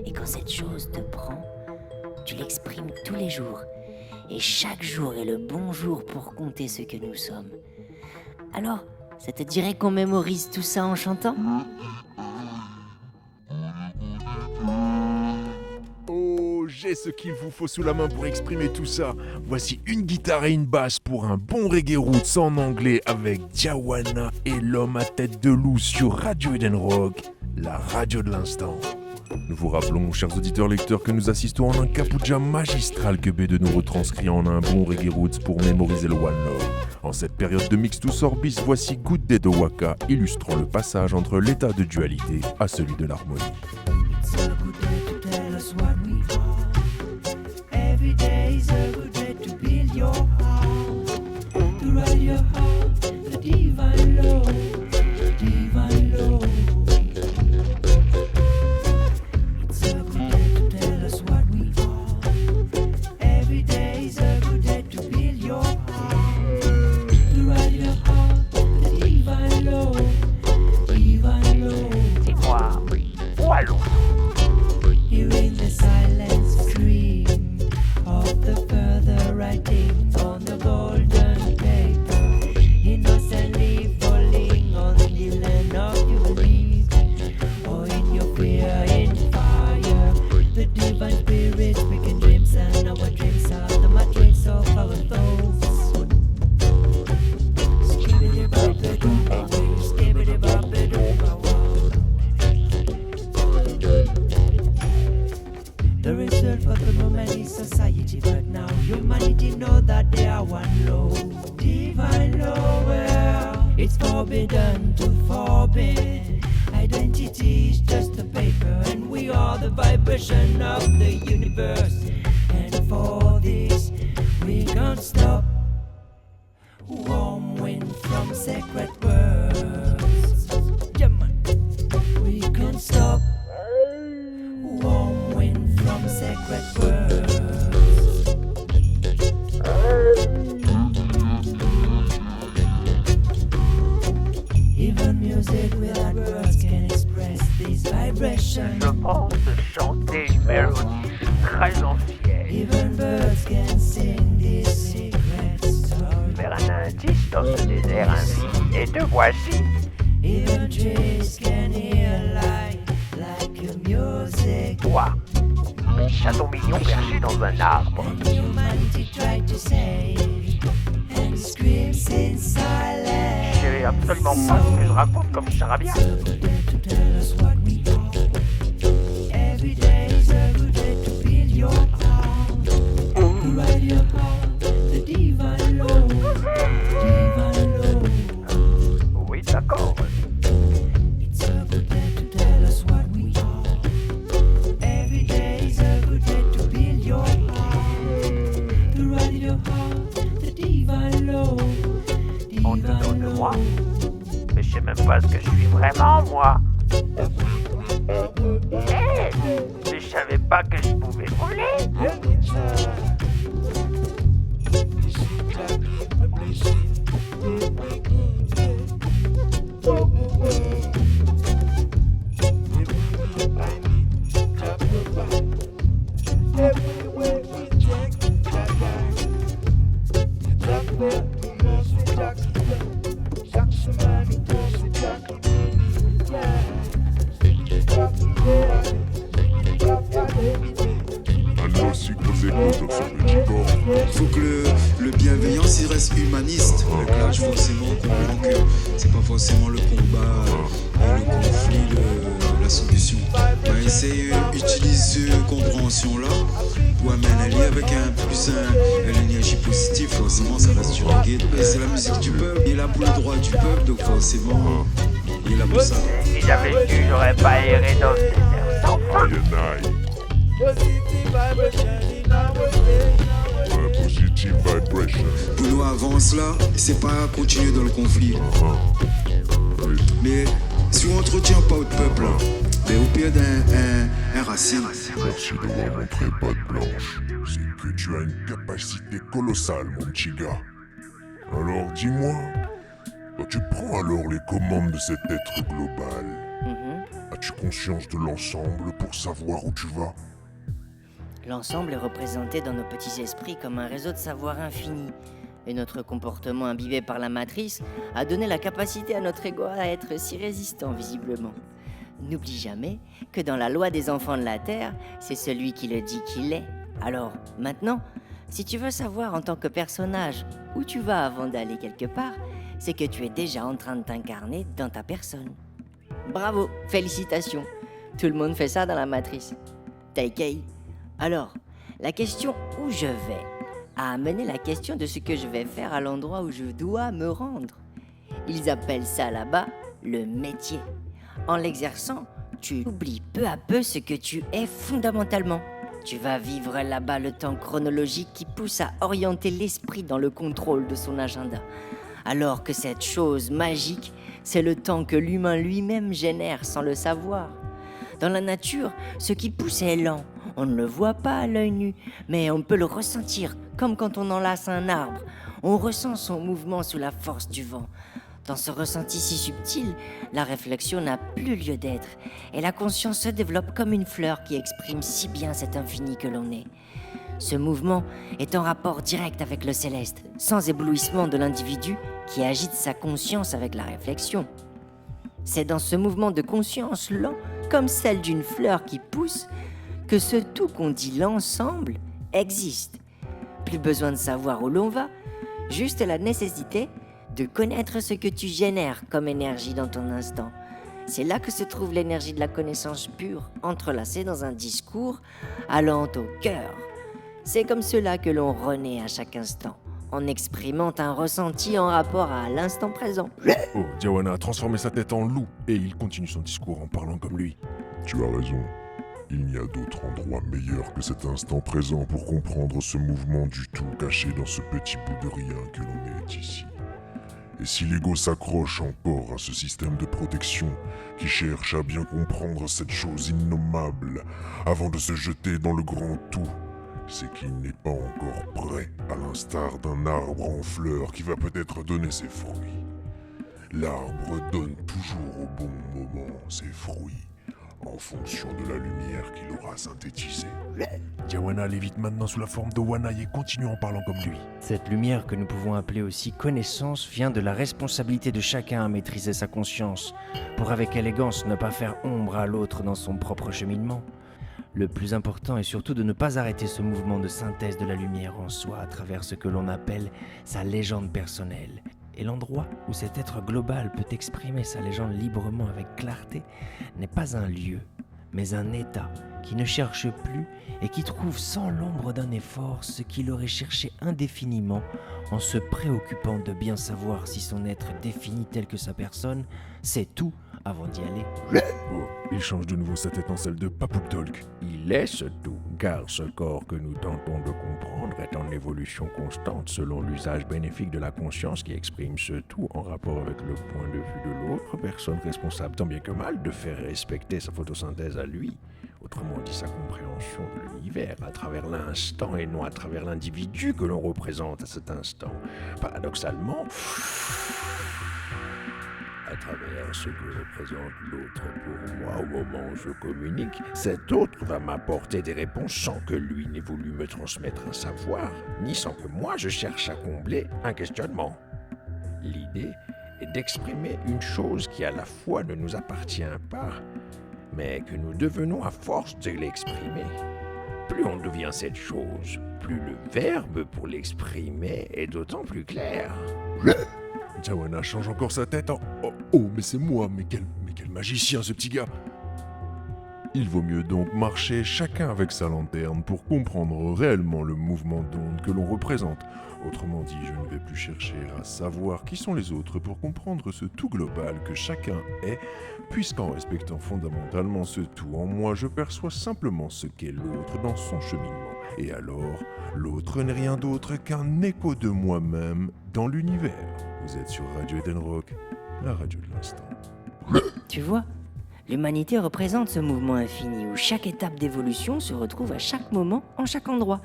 Et quand cette chose te prend, tu l'exprimes tous les jours. Et chaque jour est le bon jour pour compter ce que nous sommes. Alors, ça te dirait qu'on mémorise tout ça en chantant ? Oh, j'ai ce qu'il vous faut sous la main pour exprimer tout ça. Voici une guitare et une basse pour un bon reggae roots en anglais avec Diawana et l'homme à tête de loup sur Radio Eden Rock, la radio de l'instant. Nous vous rappelons, chers auditeurs lecteurs, que nous assistons en un capucha magistral que B2 nous retranscrit en un bon reggae roots pour mémoriser le One Love. En cette période de mix tous orbis, voici Good Day de Waka, illustrant le passage entre l'état de dualité à celui de l'harmonie. It's a good day to tell us what we are. Every day is a good day to build your house, to ride your heart, the divine law, divine law. It's a good day to tell us what we are. Every day is a good day to build your house, to ride your heart, the divine law, divine law. C'est moi, Wallo. Hearing the silent stream of the further writing on the golden paper, innocently falling on the land of your belief, or in your fear in fire. The divine spirit making dreams, and our dreams are the matrix of our thoughts. Skibbity-boppity-doo, skibbity-boppity-doo. The result for the moment is society, but now humanity know that they are one law, divine law, where it's forbidden to forbid. Identity is just a paper, and we are the vibration of the universe. And for this, we can't stop. Warm wind from sacred words. Yeah, man. We can't stop. Warm wind from sacred words. Even music without words can express these vibrations. Je pense chanter une mélodie très ancienne. Even birds can sing these secret stories. Vers un indice dans ce désert infini. Et te voici. Even trees can hear like a music. Toi, petit chaton mignon perché dans un arbre. And humanity tried to save and screams in silence. Je sais absolument pas ce que je raconte comme charabia. It's a good day to tell us what we are. Every day is a good day to build your heart, to ride your heart, the divine law, divine law. Oui, d'accord. It's a good day to tell us what we are. Every day is a good day to build your heart, to ride your heart, the divine law, On te donne divine de law. moi. Mais je sais même pas ce que je suis vraiment, moi. Hé, mais je savais pas que je pouvais voler. Alors, si vous écoutez sur le petit corps, Faut que le bienveillance il reste humaniste. Le clash forcément comprend que c'est pas forcément le combat et le conflit la solution. Ouais, utilise cette compréhension là pour amener avec l'énergie positive, forcément ça reste du reggae. Et c'est la musique du peuple, il est là pour le droit du peuple, donc forcément il est là pour ça. Si j'avais su, j'aurais pas erré dans ce désert sans fin. aïe aïe aïe. Ouais, positive vibration. Pour nous avance là, c'est pas continuer dans le conflit. Mais si on entretient pas notre peuple, mais au pire d'un racine. Merci d'avoir montré patte blanche. C'est que tu as une capacité colossale, mon petit gars. Alors dis-moi, quand tu prends alors les commandes de cet être global, As-tu conscience de l'ensemble pour savoir où tu vas? L'ensemble est représenté dans nos petits esprits comme un réseau de savoir infini. Et notre comportement imbibé par la matrice a donné la capacité à notre ego à être si résistant visiblement. N'oublie jamais que dans la loi des enfants de la Terre, c'est celui qui le dit qu'il est. Alors, maintenant, si tu veux savoir en tant que personnage où tu vas avant d'aller quelque part, c'est que tu es déjà en train de t'incarner dans ta personne. Bravo, félicitations. Tout le monde fait ça dans la matrice. Taikei. Alors, la question où je vais a amené la question de ce que je vais faire à l'endroit où je dois me rendre. Ils appellent ça là-bas le métier. En l'exerçant, tu oublies peu à peu ce que tu es fondamentalement. Tu vas vivre là-bas le temps chronologique qui pousse à orienter l'esprit dans le contrôle de son agenda. Alors que cette chose magique, c'est le temps que l'humain lui-même génère sans le savoir. Dans la nature, ce qui pousse est lent. On ne le voit pas à l'œil nu, mais on peut le ressentir, comme quand on enlace un arbre. On ressent son mouvement sous la force du vent. Dans ce ressenti si subtil, la réflexion n'a plus lieu d'être, et la conscience se développe comme une fleur qui exprime si bien cet infini que l'on est. Ce mouvement est en rapport direct avec le céleste, sans éblouissement de l'individu qui agite sa conscience avec la réflexion. C'est dans ce mouvement de conscience lent, comme celle d'une fleur qui pousse, que ce tout qu'on dit l'ensemble existe. Plus besoin de savoir où l'on va, juste la nécessité de connaître ce que tu génères comme énergie dans ton instant. C'est là que se trouve l'énergie de la connaissance pure, entrelacée dans un discours allant au cœur. C'est comme cela que l'on renaît à chaque instant, en exprimant un ressenti en rapport à l'instant présent. Oh, Diawana a transformé sa tête en loup et il continue son discours en parlant comme lui. Tu as raison. Il n'y a d'autre endroit meilleur que cet instant présent pour comprendre ce mouvement du tout caché dans ce petit bout de rien que l'on est ici. Et si l'ego s'accroche encore à ce système de protection qui cherche à bien comprendre cette chose innommable avant de se jeter dans le grand tout, c'est qu'il n'est pas encore prêt, à l'instar d'un arbre en fleurs qui va peut-être donner ses fruits. L'arbre donne toujours au bon moment ses fruits, en fonction de la lumière qu'il aura synthétisée. Diawana lévite maintenant sous la forme de Wanaï et continue en parlant comme lui. Cette lumière que nous pouvons appeler aussi connaissance vient de la responsabilité de chacun à maîtriser sa conscience, pour avec élégance ne pas faire ombre à l'autre dans son propre cheminement. Le plus important est surtout de ne pas arrêter ce mouvement de synthèse de la lumière en soi à travers ce que l'on appelle sa légende personnelle. Et l'endroit où cet être global peut exprimer sa légende librement avec clarté n'est pas un lieu, mais un état qui ne cherche plus et qui trouve sans l'ombre d'un effort ce qu'il aurait cherché indéfiniment en se préoccupant de bien savoir si son être défini tel que sa personne, c'est tout avant d'y aller. Oh, il change de nouveau sa tête en celle de Papoutalk. Il est ce tout, car ce corps que nous tentons de comprendre est en évolution constante selon l'usage bénéfique de la conscience qui exprime ce tout en rapport avec le point de vue de l'autre personne responsable tant bien que mal de faire respecter sa photosynthèse à lui. Autrement dit, sa compréhension de l'univers à travers l'instant et non à travers l'individu que l'on représente à cet instant. Paradoxalement, à travers ce que représente l'autre pour moi au moment où je communique, cet autre va m'apporter des réponses sans que lui n'ait voulu me transmettre un savoir, ni sans que moi je cherche à combler un questionnement. L'idée est d'exprimer une chose qui à la fois ne nous appartient pas, mais que nous devenons à force de l'exprimer. Plus on devient cette chose, plus le verbe pour l'exprimer est d'autant plus clair. Diawana change encore sa tête en... Oh, mais c'est moi, mais quel magicien ce petit gars. Il vaut mieux donc marcher chacun avec sa lanterne pour comprendre réellement le mouvement d'onde que l'on représente. Autrement dit, je ne vais plus chercher à savoir qui sont les autres pour comprendre ce tout global que chacun est, puisqu'en respectant fondamentalement ce tout en moi, je perçois simplement ce qu'est l'autre dans son cheminement. Et alors, l'autre n'est rien d'autre qu'un écho de moi-même dans l'univers. Vous êtes sur Radio Edenrock, la radio de l'instant. Tu vois, l'humanité représente ce mouvement infini où chaque étape d'évolution se retrouve à chaque moment, en chaque endroit.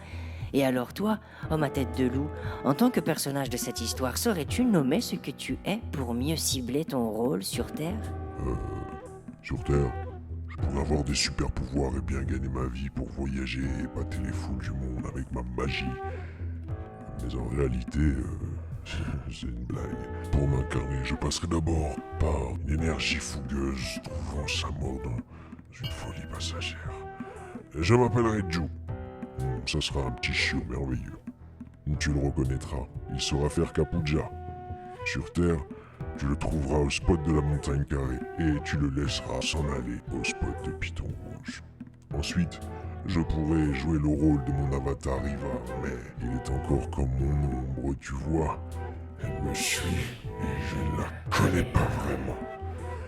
Et alors toi, homme à tête de loup, en tant que personnage de cette histoire, saurais-tu nommer ce que tu es pour mieux cibler ton rôle sur Terre ? Sur Terre, Je pourrais avoir des super pouvoirs et bien gagner ma vie pour voyager et épater les foules du monde avec ma magie. Mais en réalité, c'est une blague. Pour m'incarner, je passerai d'abord par une énergie fougueuse trouvant sa mort dans une folie passagère. Et je m'appellerai Joe. Ça sera un petit chiot merveilleux. Tu le reconnaîtras, il saura faire Capuja. Sur Terre, tu le trouveras au spot de la montagne carrée et tu le laisseras s'en aller au spot de Python Rouge. Ensuite, je pourrais jouer le rôle de mon avatar Ivar, mais il est encore comme mon ombre, tu vois. Elle me suit et je ne la connais pas vraiment.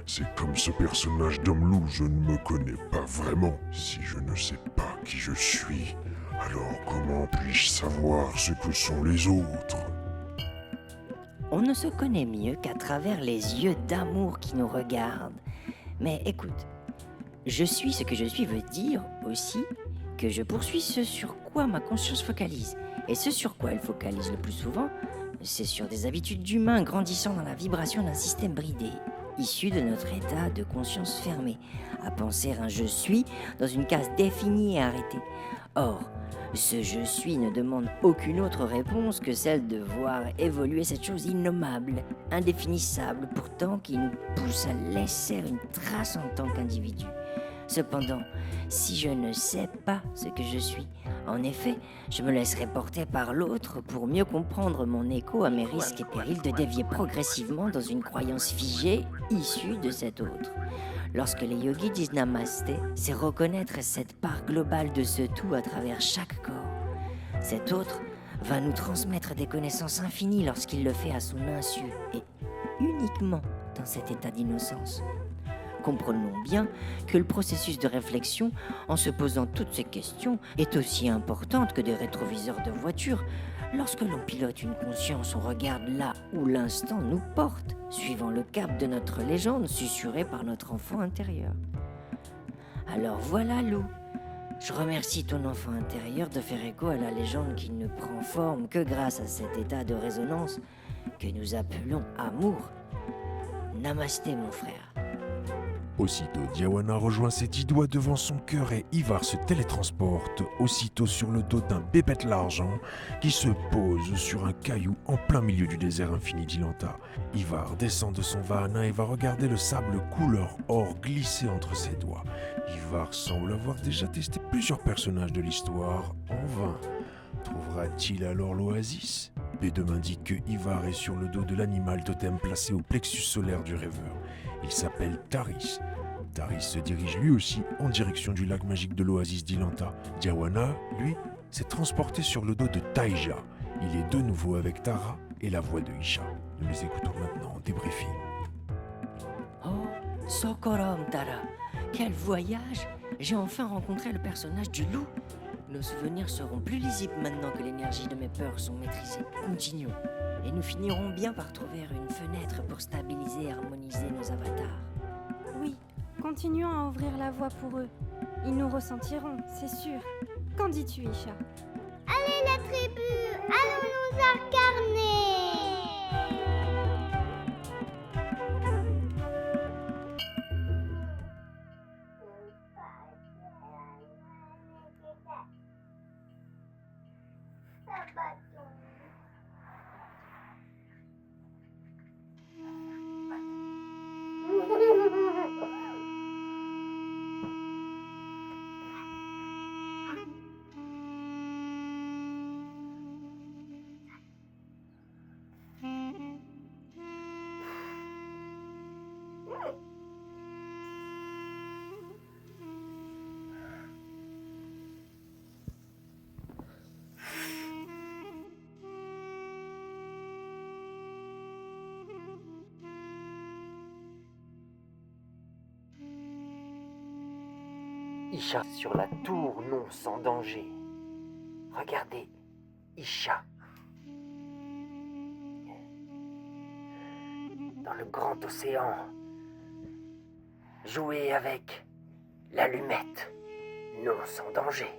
C'est comme ce personnage d'homme-loup, je ne me connais pas vraiment. Si je ne sais pas qui je suis, alors comment puis-je savoir ce que sont les autres ? On ne se connaît mieux qu'à travers les yeux d'amour qui nous regardent. Mais écoute, je suis ce que je suis veut dire aussi que je poursuis ce sur quoi ma conscience focalise. Et ce sur quoi elle focalise le plus souvent, c'est sur des habitudes d'humains grandissant dans la vibration d'un système bridé, issu de notre état de conscience fermée, à penser un je suis dans une case définie et arrêtée. Or, ce je suis ne demande aucune autre réponse que celle de voir évoluer cette chose innommable, indéfinissable, pourtant qui nous pousse à laisser une trace en tant qu'individu. Cependant, si je ne sais pas ce que je suis, en effet, je me laisserai porter par l'autre pour mieux comprendre mon écho à mes risques et périls de dévier progressivement dans une croyance figée issue de cet autre. Lorsque les yogis disent Namasté, c'est reconnaître cette part globale de ce tout à travers chaque corps. Cet autre va nous transmettre des connaissances infinies lorsqu'il le fait à son insu et uniquement dans cet état d'innocence. Comprenons bien que le processus de réflexion, en se posant toutes ces questions, est aussi importante que des rétroviseurs de voiture. Lorsque l'on pilote une conscience, on regarde là où l'instant nous porte, suivant le cap de notre légende susurrée par notre enfant intérieur. Alors voilà, Lou. Je remercie ton enfant intérieur de faire écho à la légende qui ne prend forme que grâce à cet état de résonance que nous appelons amour. Namasté, mon frère. Aussitôt, Diawana rejoint ses 10 doigts devant son cœur et Ivar se télétransporte aussitôt sur le dos d'un bébête l'argent qui se pose sur un caillou en plein milieu du désert infini d'Ilanta. Ivar descend de son vahana et va regarder le sable couleur or glisser entre ses doigts. Ivar semble avoir déjà testé plusieurs personnages de l'histoire en vain. Trouvera-t-il alors l'oasis ? B2 m'indique que Ivar est sur le dos de l'animal totem placé au plexus solaire du rêveur. Il s'appelle Taris. Taris se dirige lui aussi en direction du lac magique de l'oasis d'Ilanta. Diawana, lui, s'est transporté sur le dos de Taija. Il est de nouveau avec Tara et la voix de Isha. Nous les écoutons maintenant en débriefing. Oh, Sokorom Tara, quel voyage! J'ai enfin rencontré le personnage du loup. Nos souvenirs seront plus lisibles maintenant que l'énergie de mes peurs sont maîtrisées. Continuons. Et nous finirons bien par trouver une fenêtre pour stabiliser et harmoniser nos avatars. Oui, continuons à ouvrir la voie pour eux. Ils nous ressentiront, c'est sûr. Qu'en dis-tu, Isha? Allez la tribu, allons nous incarner! Isha sur la tour, non sans danger. Regardez, Isha. Dans le grand océan, jouez avec l'allumette, non sans danger.